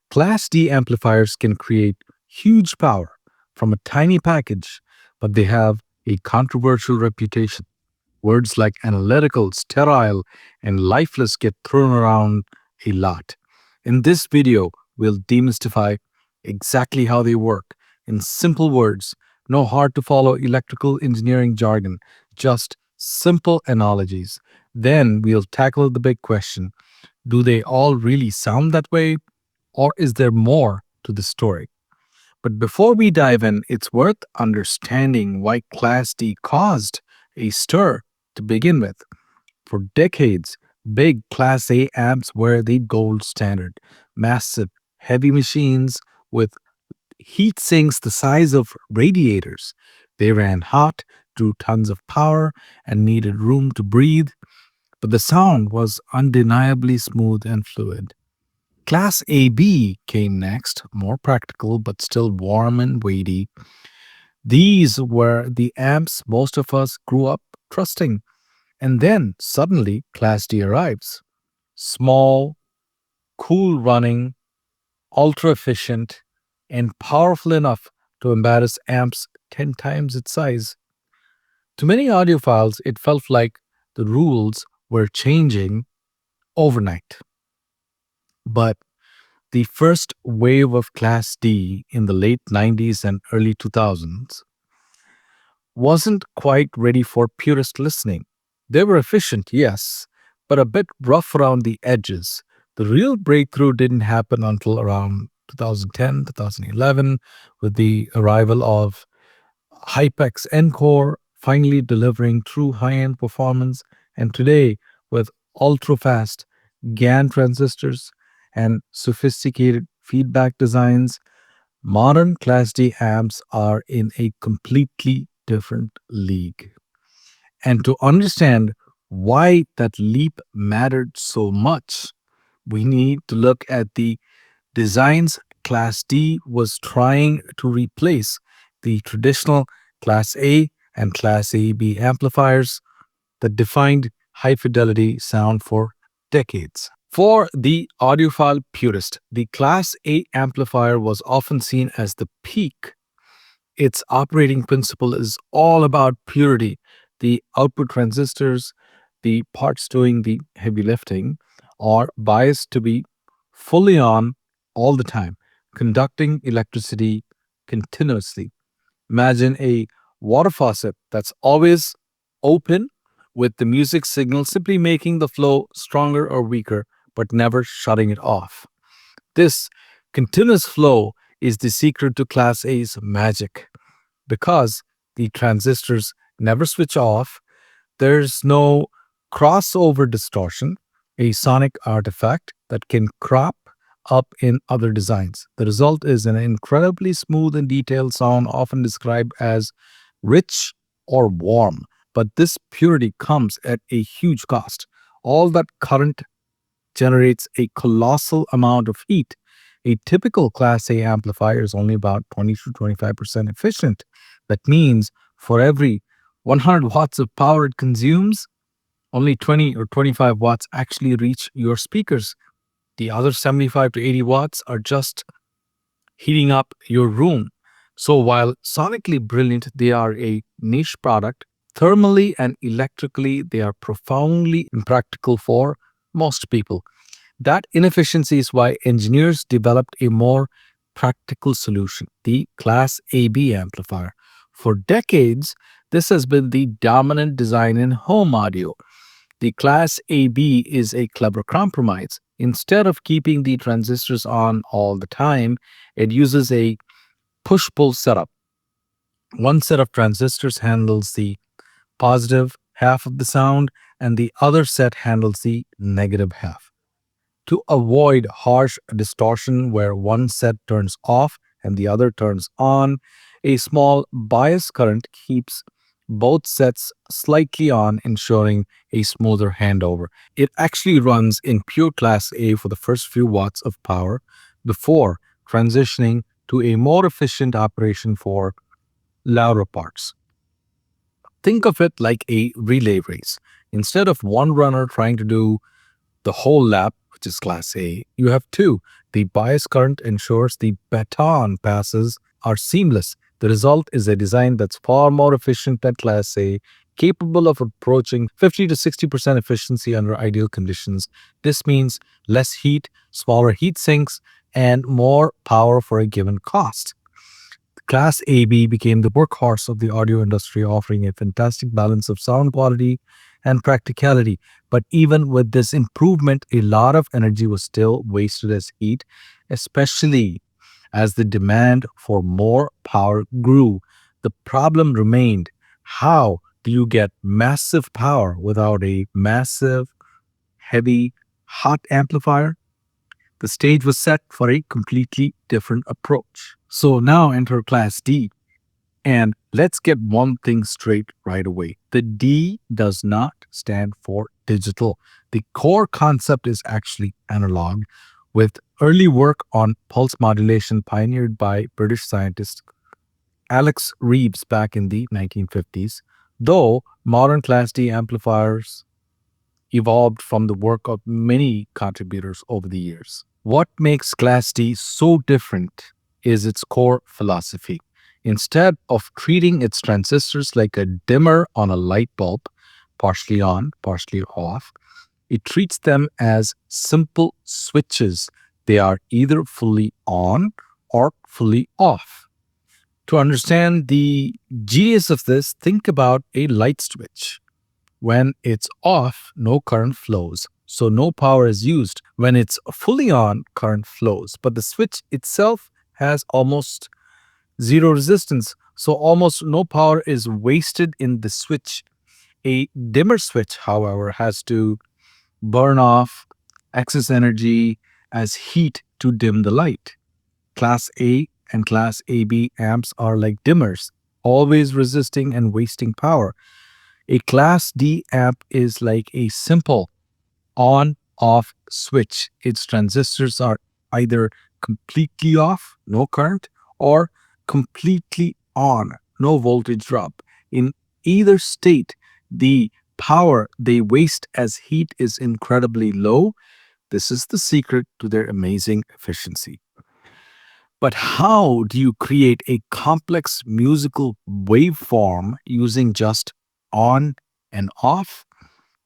Class D amplifiers can create huge power from a tiny package, but they have a controversial reputation. Words like analytical, sterile, and lifeless get thrown around a lot. In this video, we'll demystify exactly how they work in simple words, no hard to follow electrical engineering jargon, just simple analogies. Then we'll tackle the big question: do they all really sound that way, or is there more to the story? But before we dive in, it's worth understanding why Class D caused a stir to begin with. For decades, big Class A amps were the gold standard. Massive, heavy machines with heat sinks the size of radiators. They ran hot, drew tons of power, and needed room to breathe, but the sound was undeniably smooth and fluid. Class AB came next, more practical but still warm and weighty. These were the amps most of us grew up trusting. And then suddenly Class D arrives. Small, cool running, ultra efficient, and powerful enough to embarrass amps 10 times its size. To many audiophiles, it felt like the rules were changing overnight. But the first wave of Class D in the late 90s and early 2000s wasn't quite ready for purist listening. They were efficient, yes, but a bit rough around the edges. The real breakthrough didn't happen until around 2010, 2011, with the arrival of Hypex Encore finally delivering true high-end performance, and today with ultra-fast GaN transistors and sophisticated feedback designs, modern Class D amps are in a completely different league. And to understand why that leap mattered so much, we need to look at the designs Class D was trying to replace: the traditional Class A and Class AB amplifiers that defined high fidelity sound for decades. For the audiophile purist, the Class A amplifier was often seen as the peak. Its operating principle is all about purity. The output transistors, the parts doing the heavy lifting, are biased to be fully on all the time, conducting electricity continuously. Imagine a water faucet that's always open, with the music signal simply making the flow stronger or weaker, but never shutting it off. This continuous flow is the secret to Class A's magic. Because the transistors never switch off, there's no crossover distortion, a sonic artifact that can crop up in other designs. The result is an incredibly smooth and detailed sound, often described as rich or warm. But this purity comes at a huge cost. All that current generates a colossal amount of heat. A typical Class A amplifier is only about 20 to 25% efficient. That means for every 100 watts of power it consumes, only 20 or 25 watts actually reach your speakers. The other 75 to 80 watts are just heating up your room. So while sonically brilliant, they are a niche product. Thermally and electrically, they are profoundly impractical for most people. That inefficiency is why engineers developed a more practical solution: the Class AB amplifier. For decades, this has been the dominant design in home audio. The Class AB is a clever compromise. Instead of keeping the transistors on all the time, it uses a push-pull setup. One set of transistors handles the positive half of the sound, and the other set handles the negative half. To avoid harsh distortion where one set turns off and the other turns on, a small bias current keeps both sets slightly on, ensuring a smoother handover. It actually runs in pure Class A for the first few watts of power before transitioning to a more efficient operation for louder parts. Think of it like a relay race. Instead of one runner trying to do the whole lap, which is Class A, you have two The bias current ensures the baton passes are seamless. The result is a design that's far more efficient than Class A, capable of approaching 50 to 60% efficiency under ideal conditions. This means less heat, smaller heat sinks, and more power for a given cost. Class AB became the workhorse of the audio industry, offering a fantastic balance of sound quality and practicality. But even with this improvement, a lot of energy was still wasted as heat, especially as the demand for more power grew. The problem remained: how do you get massive power without a massive, heavy, hot amplifier? The stage was set for a completely different approach. So now enter Class D. And let's get one thing straight right away. The D does not stand for digital. The core concept is actually analog, with early work on pulse modulation pioneered by British scientist Alex Reeves back in the 1950s, though modern Class D amplifiers evolved from the work of many contributors over the years. What makes Class D so different is its core philosophy. Instead of treating its transistors like a dimmer on a light bulb, partially on, partially off, it treats them as simple switches. They are either fully on or fully off. To understand the genius of this, think about a light switch. When it's off, no current flows, so no power is used. When it's fully on, current flows, but the switch itself has almost zero resistance, so almost no power is wasted in the switch. A dimmer switch, however, has to burn off excess energy as heat to dim the light. Class A and Class AB amps are like dimmers, always resisting and wasting power. A Class D amp is like a simple on-off switch. Its transistors are either completely off, no current, or completely on, no voltage drop. In either state, the power they waste as heat is incredibly low. This is the secret to their amazing efficiency. But how do you create a complex musical waveform using just on and off?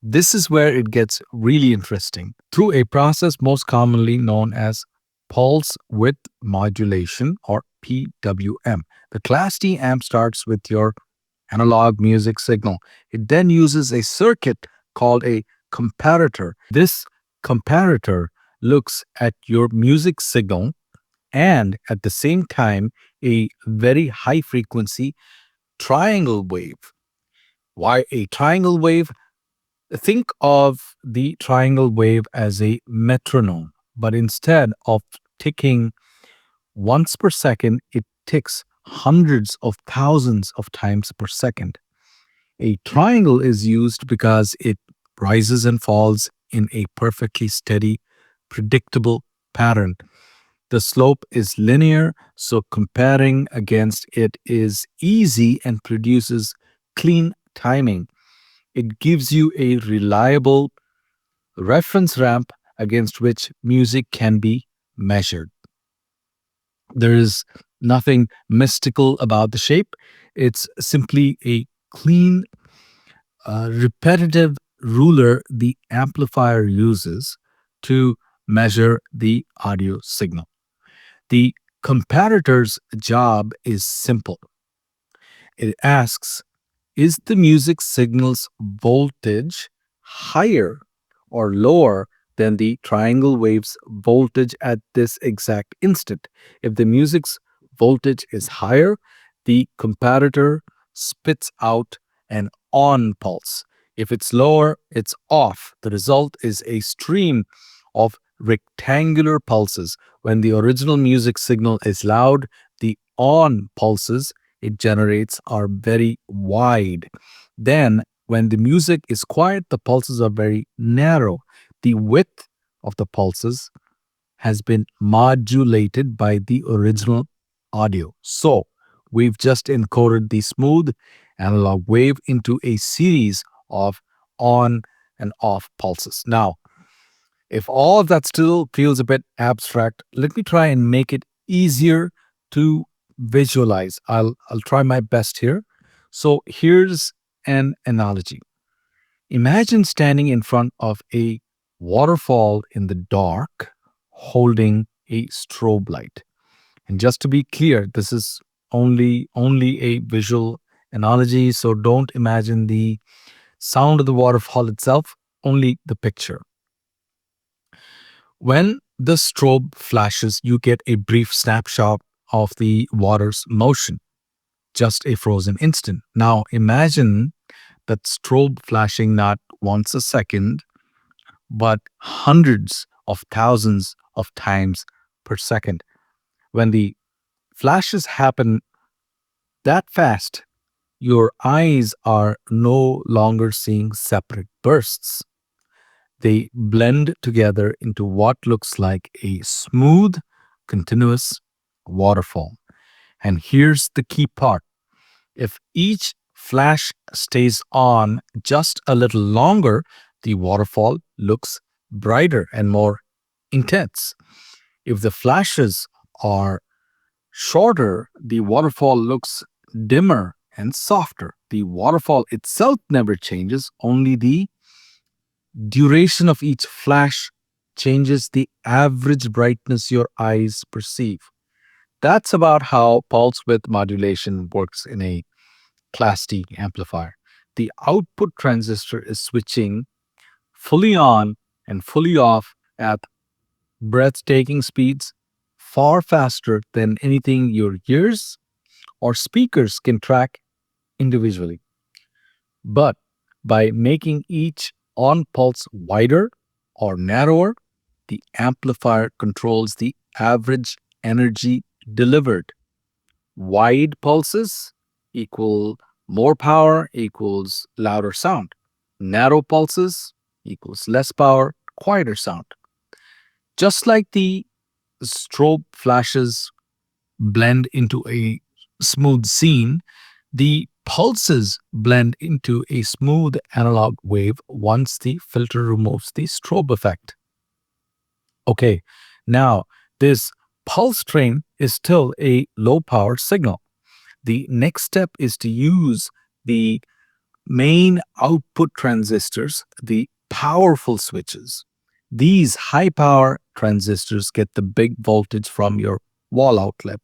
This is where it gets really interesting. Through a process most commonly known as pulse width modulation, or PWM. The Class D amp starts with your analog music signal. It then uses a circuit called a comparator. This comparator looks at your music signal and at the same time a very high frequency triangle wave. Why a triangle wave? Think of the triangle wave as a metronome, but instead of ticking once per second, it ticks hundreds of thousands of times per second. A triangle is used because it rises and falls in a perfectly steady, predictable pattern. The slope is linear, so comparing against it is easy and produces clean timing. It gives you a reliable reference ramp against which music can be measured. There is nothing mystical about the shape. It's simply a clean, repetitive ruler the amplifier uses to measure the audio signal. The comparator's job is simple. It asks, is the music signal's voltage higher or lower than the triangle wave's voltage at this exact instant? If the music's voltage is higher, the comparator spits out an on pulse. If it's lower, it's off. The result is a stream of rectangular pulses. When the original music signal is loud, the on pulses it generates are very wide. Then, when the music is quiet, the pulses are very narrow. The width of the pulses has been modulated by the original audio. So, we've just encoded the smooth analog wave into a series of on and off pulses. Now, If all of that still feels a bit abstract, let me try and make it easier to visualize. I'll try my best here. So here's an analogy. Imagine standing in front of a waterfall in the dark, holding a strobe light. And just to be clear, this is only a visual analogy, so don't imagine the sound of the waterfall itself, only the picture. When the strobe flashes, you get a brief snapshot of the water's motion, just a frozen instant. Now imagine that strobe flashing not once a second, but hundreds of thousands of times per second. When the flashes happen that fast, your eyes are no longer seeing separate bursts. They blend together into what looks like a smooth, continuous waterfall. And here's the key part. If each flash stays on just a little longer, the waterfall looks brighter and more intense. If the flashes are shorter, the waterfall looks dimmer and softer. The waterfall itself never changes, only the duration of each flash changes the average brightness your eyes perceive. That's about how pulse width modulation works in a Class D amplifier. The output transistor is switching fully on and fully off at breathtaking speeds, far faster than anything your ears or speakers can track individually. But by making each on pulse wider or narrower, the amplifier controls the average energy delivered. Wide pulses equal more power equals louder sound. Narrow pulses equals less power, quieter sound. Just like the strobe flashes blend into a smooth scene, the pulses blend into a smooth analog wave once the filter removes the strobe effect. Okay, now this pulse train is still a low power signal. The next step is to use the main output transistors, the powerful switches. These high power transistors get the big voltage from your wall outlet.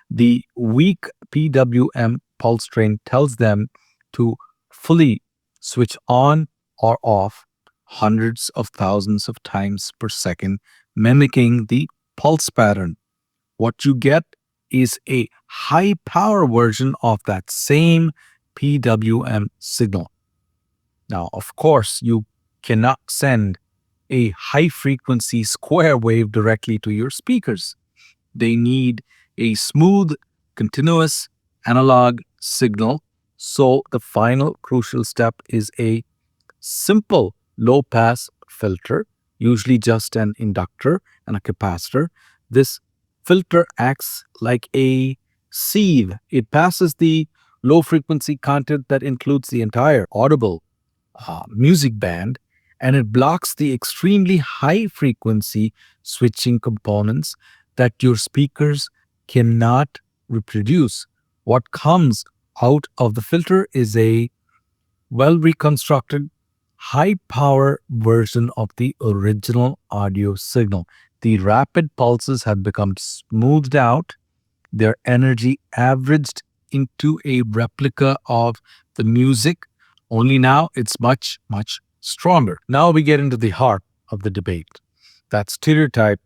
The weak PWM pulse train tells them to fully switch on or off hundreds of thousands of times per second, mimicking the pulse pattern. What you get is a high power version of that same PWM signal. Now, of course, you cannot send a high frequency square wave directly to your speakers. They need a smooth, continuous analog signal. So, the final crucial step is a simple low pass filter, usually just an inductor and a capacitor. This filter acts like a sieve. It passes the low frequency content that includes the entire audible music band, and it blocks the extremely high frequency switching components that your speakers cannot reproduce. What comes out of the filter is a well reconstructed, high power version of the original audio signal. The rapid pulses have become smoothed out, their energy averaged into a replica of the music, only now it's much, much stronger. Now we get into the heart of the debate. That stereotype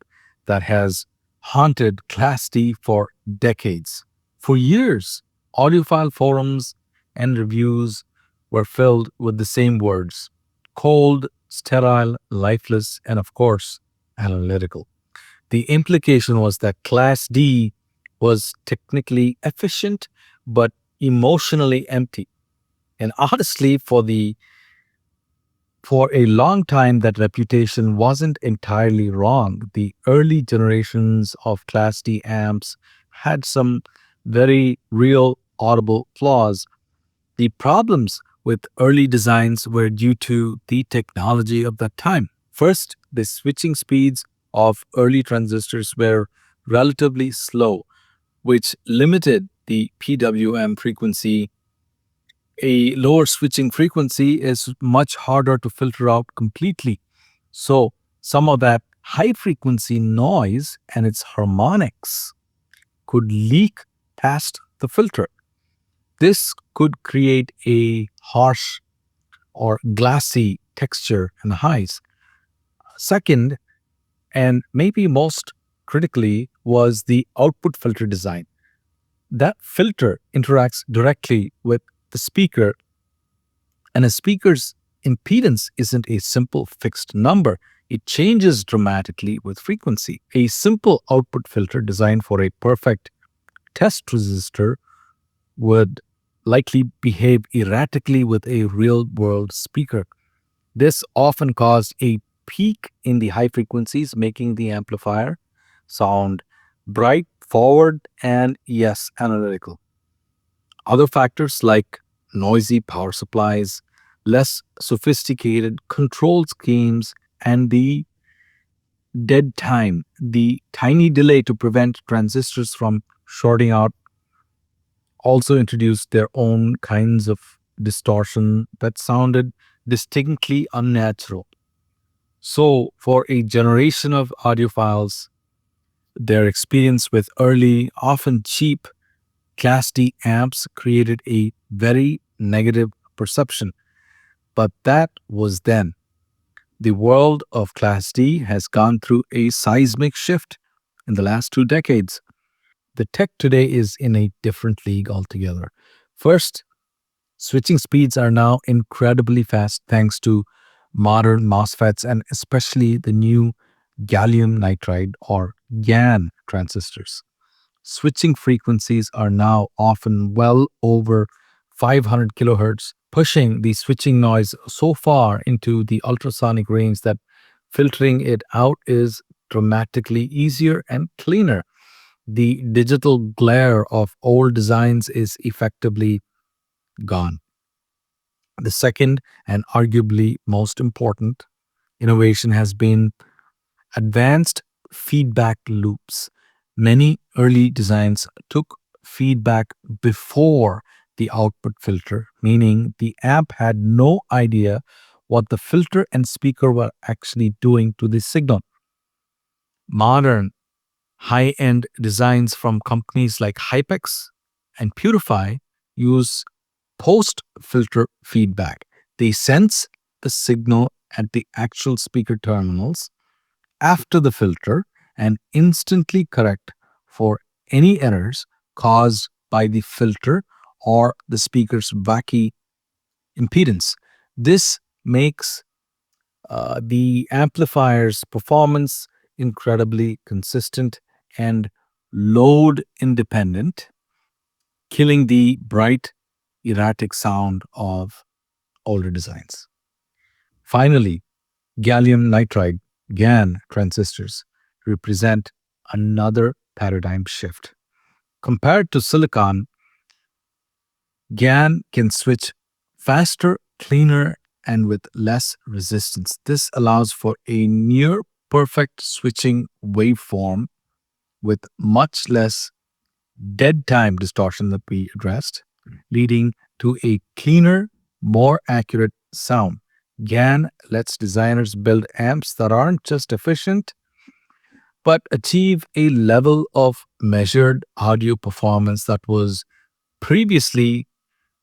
that has haunted Class D for decades. For years, audiophile forums and reviews were filled with the same words: cold, sterile, lifeless, and of course, analytical. The implication was that Class D was technically efficient but emotionally empty. And honestly, for a long time, that reputation wasn't entirely wrong. The early generations of Class D amps had some very real audible flaws. The problems with early designs were due to the technology of that time. First, the switching speeds of early transistors were relatively slow, which limited the PWM frequency. A lower switching frequency is much harder to filter out completely. So, some of that high frequency noise and its harmonics could leak past the filter. This could create a harsh or glassy texture and highs. Second, and maybe most critically, was the output filter design. That filter interacts directly with the speaker, and a speaker's impedance isn't a simple fixed number. It changes dramatically with frequency. A simple output filter designed for a perfect test resistor would likely behave erratically with a real world speaker. This often caused a peak in the high frequencies, making the amplifier sound bright, forward, and yes, analytical. Other factors like noisy power supplies, less sophisticated control schemes, and the dead time, the tiny delay to prevent transistors from shorting out, also introduced their own kinds of distortion that sounded distinctly unnatural. So, for a generation of audiophiles, their experience with early, often cheap Class D amps created a very negative perception. But that was then. The world of Class D has gone through a seismic shift in the last 2 decades. The tech today is in a different league altogether. First, switching speeds are now incredibly fast thanks to modern MOSFETs and especially the new gallium nitride or GaN transistors. Switching frequencies are now often well over 500 kilohertz, pushing the switching noise so far into the ultrasonic range that filtering it out is dramatically easier and cleaner. The digital glare of old designs is effectively gone. The second, and arguably most important, innovation has been advanced feedback loops. Many early designs took feedback before the output filter, meaning the amp had no idea what the filter and speaker were actually doing to the signal. Modern high end designs from companies like Hypex and Purify use post filter feedback. They sense the signal at the actual speaker terminals after the filter and instantly correct for any errors caused by the filter or the speaker's wacky impedance. This makes the amplifier's performance incredibly consistent and load independent, killing the bright, erratic sound of older designs. Finally, gallium nitride GaN transistors represent another paradigm shift. Compared to silicon, GaN can switch faster, cleaner, and with less resistance. This allows for a near perfect switching waveform with much less dead time distortion that we addressed, leading to a cleaner, more accurate sound. GaN lets designers build amps that aren't just efficient, but achieve a level of measured audio performance that was previously,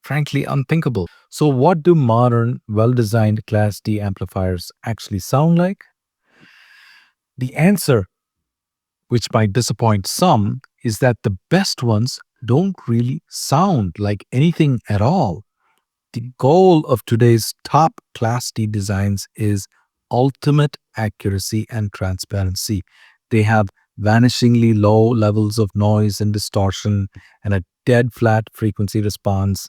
frankly, unthinkable. So, what do modern, well designed Class D amplifiers actually sound like? The answer, which might disappoint some, is that the best ones don't really sound like anything at all. The goal of today's top Class D designs is ultimate accuracy and transparency. They have vanishingly low levels of noise and distortion and a dead flat frequency response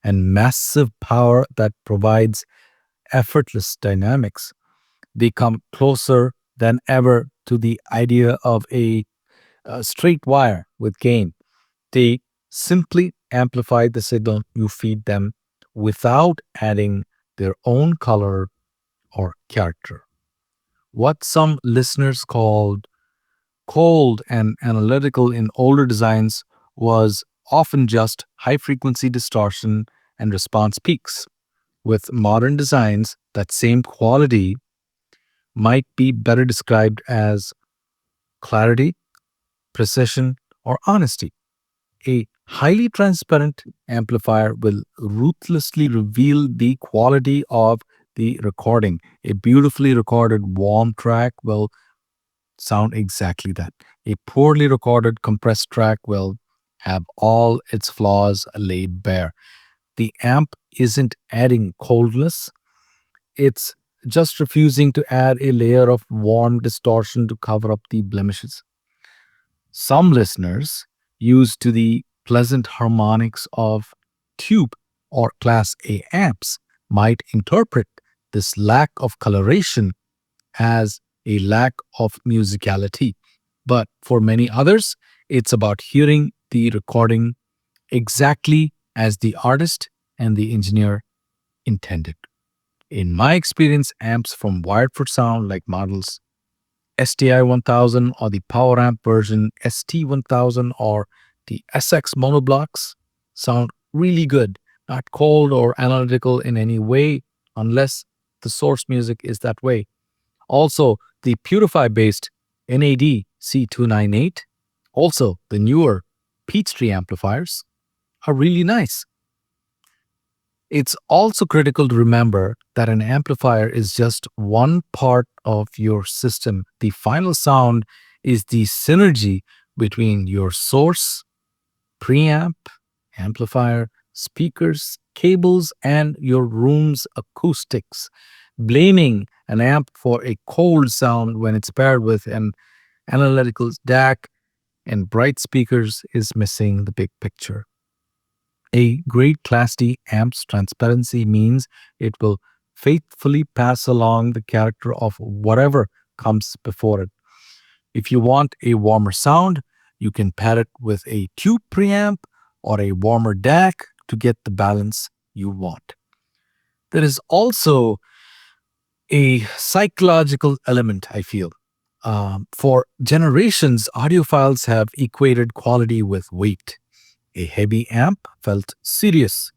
and massive power that provides effortless dynamics. They come closer than ever to the idea of a straight wire with gain. They simply amplify the signal you feed them without adding their own color or character. What some listeners called cold and analytical in older designs was often just high frequency distortion and response peaks. With modern designs, that same quality might be better described as clarity, precision, or honesty. A highly transparent amplifier will ruthlessly reveal the quality of the recording. A beautifully recorded warm track will sound exactly that. A poorly recorded compressed track will have all its flaws laid bare. The amp isn't adding coldness, it's just refusing to add a layer of warm distortion to cover up the blemishes. Some listeners, used to the pleasant harmonics of tube or Class A amps, might interpret this lack of coloration as a lack of musicality. But for many others, it's about hearing the recording exactly as the artist and the engineer intended. In my experience, amps from Wired for Sound, like models STI 1000 or the Power Amp version ST 1000 or the SX monoblocks, sound really good, not cold or analytical in any way, unless the source music is that way. Also, the Purify based NAD C298, also the newer Peachtree amplifiers, are really nice. It's also critical to remember that an amplifier is just one part of your system. The final sound is the synergy between your source, preamp, amplifier, speakers, cables, and your room's acoustics. Blaming an amp for a cold sound when it's paired with an analytical DAC and bright speakers is missing the big picture. A great Class D amp's transparency means it will faithfully pass along the character of whatever comes before it. If you want a warmer sound, you can pair it with a tube preamp or a warmer DAC to get the balance you want. There is also a psychological element, I feel. For generations, audiophiles have equated quality with weight. A heavy amp felt serious.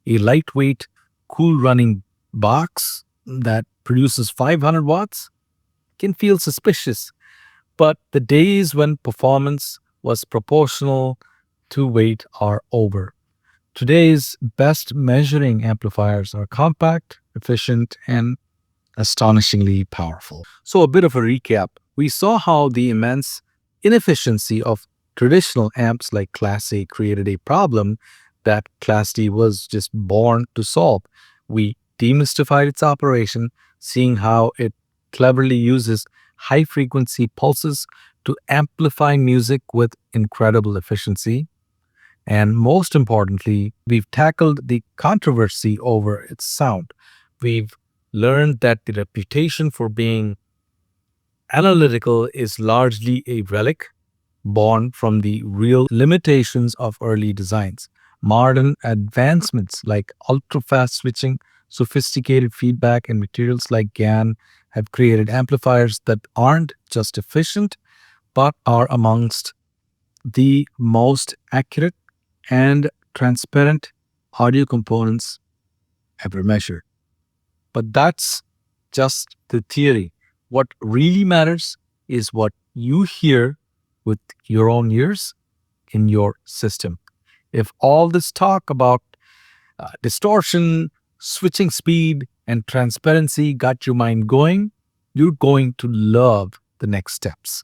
A lightweight, cool running box that produces 500 watts can feel suspicious. But the days when performance was proportional to weight are over. Today's best measuring amplifiers are compact, efficient, and astonishingly powerful. So, a bit of a recap. We saw how the immense inefficiency of traditional amps like Class A created a problem that Class D was just born to solve. We demystified its operation, seeing how it cleverly uses high frequency pulses to amplify music with incredible efficiency. And most importantly, we've tackled the controversy over its sound. We've learned that the reputation for being analytical is largely a relic born from the real limitations of early designs. Modern advancements like ultra fast switching, sophisticated feedback, and materials like GaN have created amplifiers that aren't just efficient, but are amongst the most accurate and transparent audio components ever measured. But that's just the theory. What really matters is what you hear with your own ears in your system. If all this talk about distortion, switching speed, and transparency got your mind going, you're going to love the next steps.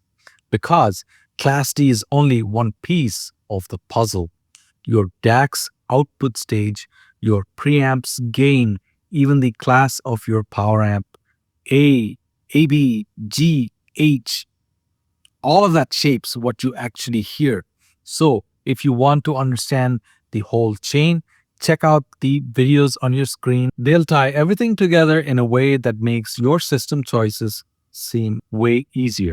Because Class D is only one piece of the puzzle. Your DAC's output stage, your preamp's gain, even the class of your power amp, A, AB, G, H, all of that shapes what you actually hear. So if you want to understand the whole chain, check out the videos on your screen. They'll tie everything together in a way that makes your system choices seem way easier.